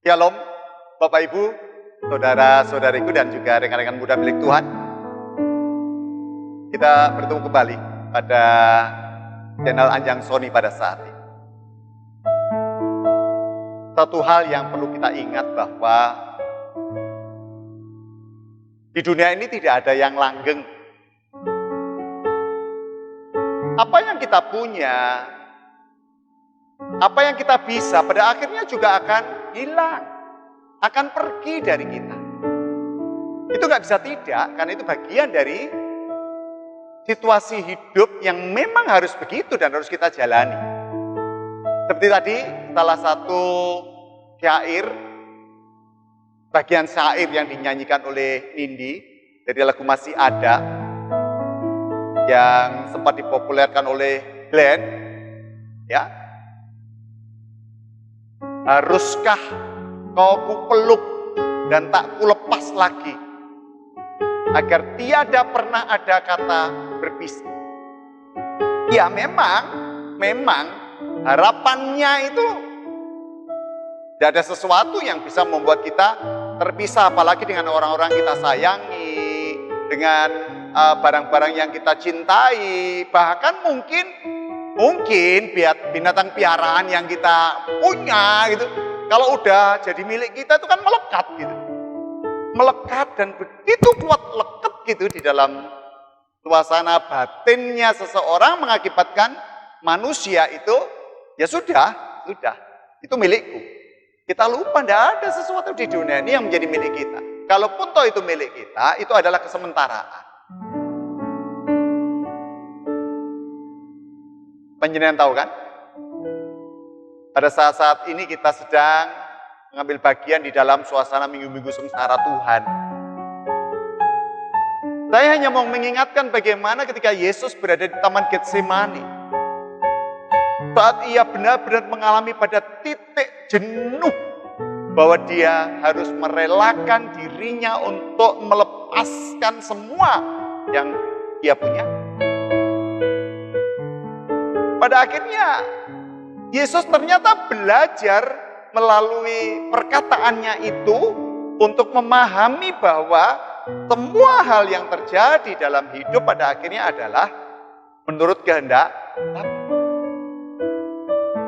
Shalom, Bapak Ibu, saudara-saudariku dan juga rekan-rekan muda milik Tuhan. Kita bertemu kembali pada channel Anjang Sony pada saat ini. Satu hal yang perlu kita ingat bahwa di dunia ini tidak ada yang langgeng. Apa yang kita punya, apa yang kita bisa pada akhirnya juga akan hilang, akan pergi dari kita. Itu nggak bisa tidak, karena itu bagian dari situasi hidup yang memang harus begitu dan harus kita jalani. Seperti tadi, salah satu syair, bagian syair yang dinyanyikan oleh Nindi dari lagu Masih Ada, yang sempat dipopulerkan oleh Glenn, ya. Haruskah kau kupeluk dan tak kulepas lagi, agar tiada pernah ada kata berpisah. Ya memang harapannya itu tidak ada sesuatu yang bisa membuat kita terpisah, apalagi dengan orang-orang kita sayangi, dengan barang-barang yang kita cintai, bahkan mungkin binatang piaraan yang kita punya gitu. Kalau udah jadi milik kita itu kan melekat gitu. Melekat dan begitu kuat leket gitu di dalam suasana batinnya seseorang, mengakibatkan manusia itu ya sudah itu milikku. Kita lupa tidak ada sesuatu di dunia ini yang menjadi milik kita. Kalaupun toh itu milik kita, itu adalah kesementaraan. Panjenengan tahu kan? Pada saat-saat ini kita sedang mengambil bagian di dalam suasana minggu-minggu sengsara Tuhan. Saya hanya mau mengingatkan bagaimana ketika Yesus berada di Taman Getsemani. Saat ia benar-benar mengalami pada titik jenuh bahwa dia harus merelakan dirinya untuk melepaskan semua yang dia punya. Pada akhirnya Yesus ternyata belajar melalui perkataannya itu untuk memahami bahwa semua hal yang terjadi dalam hidup pada akhirnya adalah menurut kehendak Allah.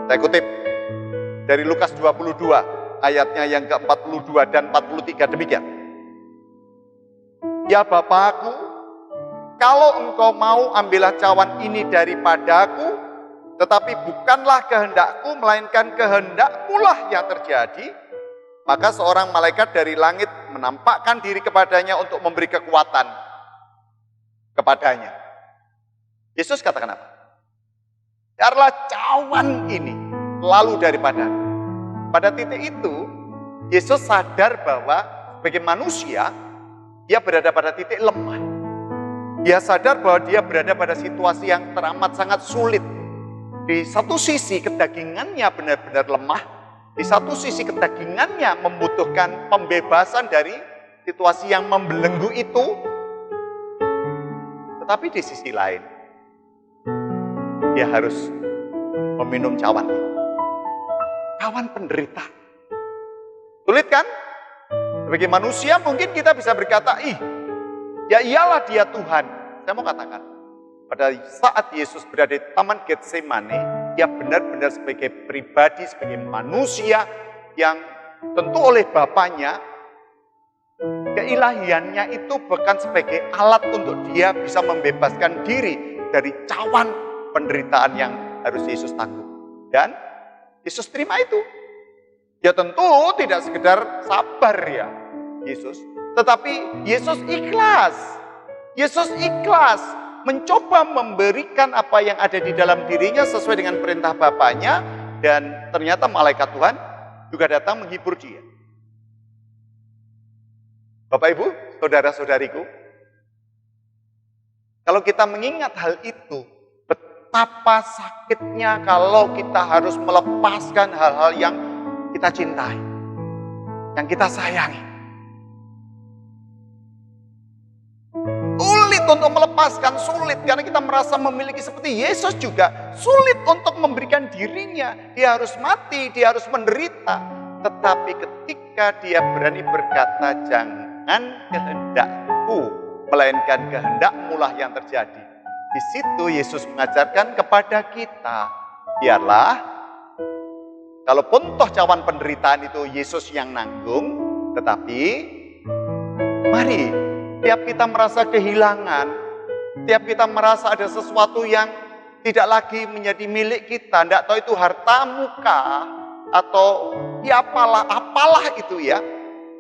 Saya kutip dari Lukas 22 ayatnya yang ke-42 dan 43 demikian. Ya Bapakku, kalau engkau mau ambillah cawan ini daripadaku, tetapi bukanlah kehendakku, melainkan kehendakmu lah yang terjadi. Maka seorang malaikat dari langit menampakkan diri kepadanya untuk memberi kekuatan kepadanya. Yesus katakan apa? Biarlah cawan ini lalu daripadaku. Pada titik itu, Yesus sadar bahwa sebagai manusia, dia berada pada titik lemah. Dia sadar bahwa dia berada pada situasi yang teramat sangat sulit. Di satu sisi kedagingannya benar-benar lemah, di satu sisi kedagingannya membutuhkan pembebasan dari situasi yang membelenggu itu. Tetapi di sisi lain, dia harus meminum cawan itu. Cawan penderitaan. Sulit kan? Sebagai manusia mungkin kita bisa berkata, ya iyalah dia Tuhan. Saya mau katakan, pada saat Yesus berada di Taman Getsemani, dia benar-benar sebagai pribadi, sebagai manusia yang tentu oleh Bapaknya, keilahiannya itu bukan sebagai alat untuk dia bisa membebaskan diri dari cawan penderitaan yang harus Yesus tanggung. Dan Yesus terima itu. Ya tentu tidak sekedar sabar ya Yesus, tetapi Yesus ikhlas. Yesus ikhlas mencoba memberikan apa yang ada di dalam dirinya sesuai dengan perintah Bapaknya, dan ternyata malaikat Tuhan juga datang menghibur dia. Bapak Ibu, saudara-saudariku, kalau kita mengingat hal itu, betapa sakitnya kalau kita harus melepaskan hal-hal yang kita cintai, yang kita sayangi. Untuk melepaskan sulit karena kita merasa memiliki, seperti Yesus juga sulit untuk memberikan dirinya. Dia harus mati, dia harus menderita. Tetapi ketika dia berani berkata, jangan kehendakku, melainkan kehendakmu lah yang terjadi. Di situ Yesus mengajarkan kepada kita, biarlah, kalaupun toh cawan penderitaan itu Yesus yang nanggung, tetapi mari, tiap kita merasa kehilangan, tiap kita merasa ada sesuatu yang tidak lagi menjadi milik kita, tidak tahu itu hartamu kah, atau ya apalah itu ya.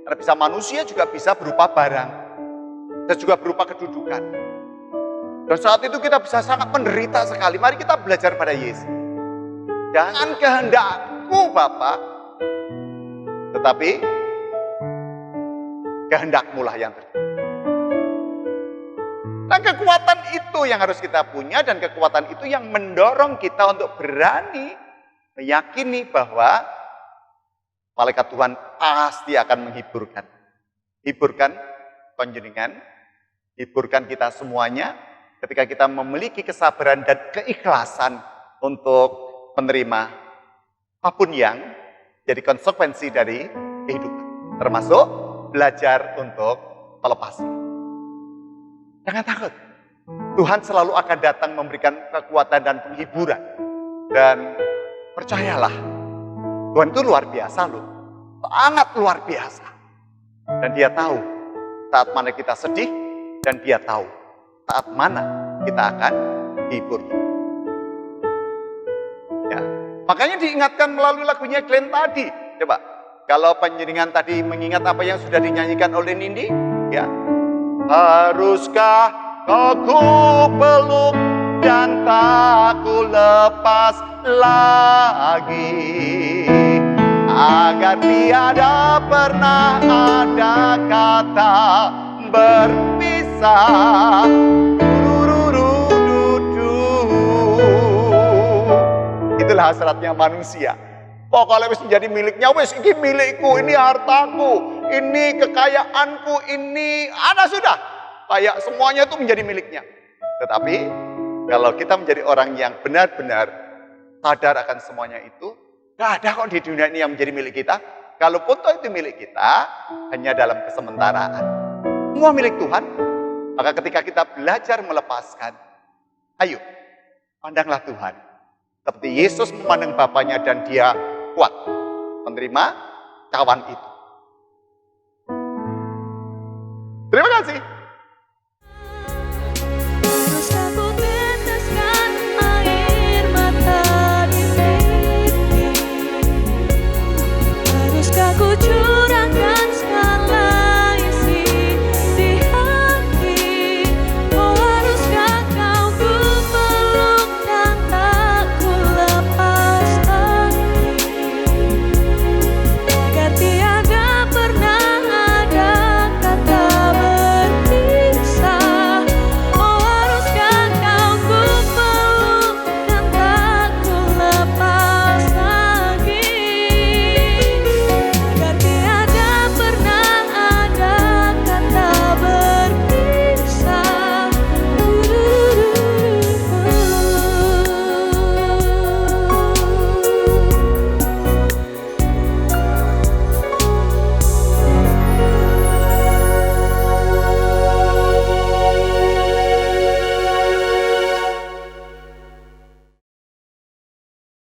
Karena bisa manusia juga bisa berupa barang, dan juga berupa kedudukan. Dan saat itu kita bisa sangat menderita sekali. Mari kita belajar pada Yesus. Jangan kehendakku Bapa, tetapi kehendakmu lah yang terjadi. Nah, kekuatan itu yang harus kita punya, dan kekuatan itu yang mendorong kita untuk berani meyakini bahwa malaikat Tuhan pasti akan menghiburkan. Hiburkan panjenengan, hiburkan kita semuanya ketika kita memiliki kesabaran dan keikhlasan untuk menerima apapun yang jadi konsekuensi dari kehidupan. Termasuk belajar untuk melepasnya. Jangan takut. Tuhan selalu akan datang memberikan kekuatan dan penghiburan. Dan percayalah, Tuhan itu luar biasa loh. Sangat luar biasa. Dan dia tahu saat mana kita sedih, dan dia tahu saat mana kita akan hibur. Ya. Makanya diingatkan melalui lagunya Glenn tadi. Coba, kalau panjenengan tadi mengingat apa yang sudah dinyanyikan oleh Nindi, ya. Haruskah aku peluk dan tak ku lepas lagi, agar tiada pernah ada kata berpisah. Itulah hasratnya manusia. Pokoknya wis menjadi miliknya, wis ini milikku, ini hartaku, ini kekayaanku, ini ada sudah. Kayak semuanya itu menjadi miliknya. Tetapi kalau kita menjadi orang yang benar-benar sadar akan semuanya itu, gak ada kok di dunia ini yang menjadi milik kita. Kalaupun itu milik kita, hanya dalam kesementaraan. Semua milik Tuhan. Maka ketika kita belajar melepaskan, ayo, pandanglah Tuhan. Seperti Yesus memandang Bapaknya dan dia kuat menerima cawan itu. Terima kasih.